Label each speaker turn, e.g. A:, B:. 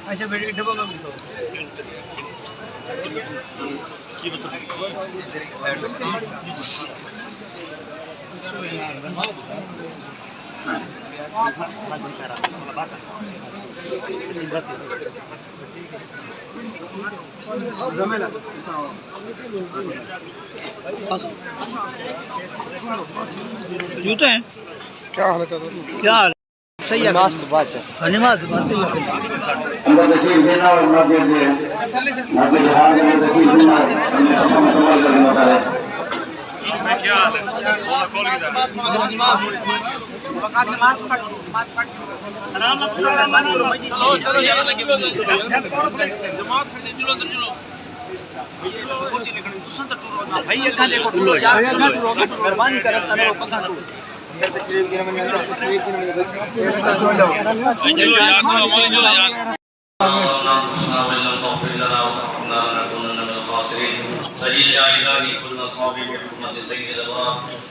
A: अच्छा बेटे डब्बा में लिखो
B: ये बता
A: जूते हैं
C: क्या हाल है?
A: क्या हाल सही है
C: नमाज तो बात है।
A: नमाज बस सही है
D: अंदर तकलीफ देना और मस्जिद में मस्जिद हाल में तकलीफ देना हम समझ करके बता रहे हैं।
B: क्या हाल है? कॉल किधर
A: नमाज पढ़ चलो चलो यार लगे जमात कर दे चलो अंदर चलो भाई ये खाली को टूलो यार मेहरबानी कर रास्ता में पता टूल अंदर तकलीफ गिरा में चलो यार हमारे चलो यार